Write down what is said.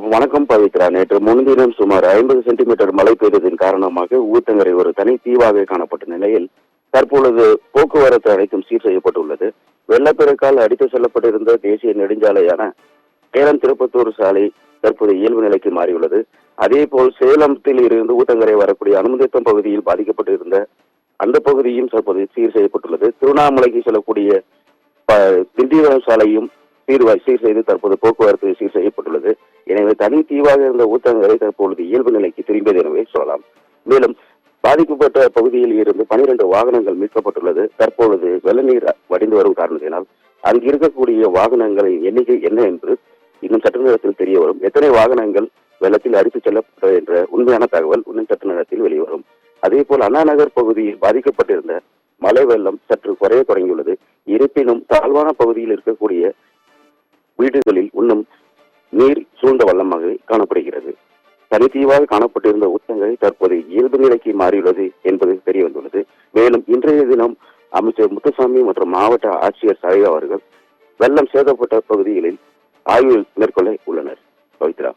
வணக்கம் பவித்ரா. நேற்று முன்தினம் சுமார் 50 சென்டிமீட்டர் மழை பெய்ததன் காரணமாக ஊத்தங்கரை ஒரு தனி தீவாக காணப்பட்ட நிலையில் தற்பொழுது போக்குவரத்து அனைத்தும் சீர் செய்யப்பட்டுள்ளது. வெள்ளப்பெருக்கால் அடித்து செல்லப்பட்டிருந்த தேசிய நெடுஞ்சாலையான சேலம் திருப்பத்தூர் சாலை தற்போது இயல்பு நிலைக்கு மாறியுள்ளது. அதேபோல் சேலத்தில் இருந்து ஊத்தங்கரை வரக்கூடிய அனுமதித்தம் பகுதியில் பாதிக்கப்பட்டிருந்த அந்த பகுதியும் தற்போது சீர் செய்யப்பட்டுள்ளது. திருவண்ணாமலைக்கு செல்லக்கூடிய திண்டிவனம் சாலையும் சீர் செய்து தற்போது போக்குவரத்து சீர் செய்யப்பட்டுள்ளது. எனவே தனி தீவாக இருந்த ஊத்தங்கரை தற்பொழுது இயல்பு நிலைக்கு திரும்பியது எனவே சொல்லலாம். மேலும் பாதிக்கப்பட்ட பகுதியில் இருந்து 12 வாகனங்கள் மீட்கப்பட்டுள்ளது. தற்பொழுது வெள்ள நீர் வடிந்து வரும் காரணத்தினால் அங்கு இருக்கக்கூடிய வாகனங்களின் எண்ணிக்கை என்ன என்று இன்னும் சற்று நேரத்தில் தெரிய வரும். எத்தனை வாகனங்கள் வெள்ளத்தில் அடித்துச் செல்லப்பட்டது என்ற உண்மையான தகவல் இன்னும் சற்று நேரத்தில் வெளிவரும். அதே போல் அண்ணா நகர் பகுதியில் பாதிக்கப்பட்டிருந்த மழை வெள்ளம் சற்று குறைய தொடங்கியுள்ளது. இருப்பினும் தாழ்வான பகுதியில் இருக்கக்கூடிய வீடுகளில் இன்னும் நீர் சூழ்ந்த வள்ளமாக காணப்படுகிறது. தனித்தீவாக காணப்பட்டிருந்த ஊத்தங்கரை தற்போது இயல்பு நிலைக்கு மாறியுள்ளது என்பது தெரிய வந்துள்ளது. மேலும் இன்றைய தினம் அமைச்சர் முத்துசாமி மற்றும் மாவட்ட ஆட்சியர் சாய் அவர்கள் வெள்ளம் சேதப்பட்ட பகுதிகளில் ஆய்வு மேற்கொள்ள உள்ளனர். பவித்ரா.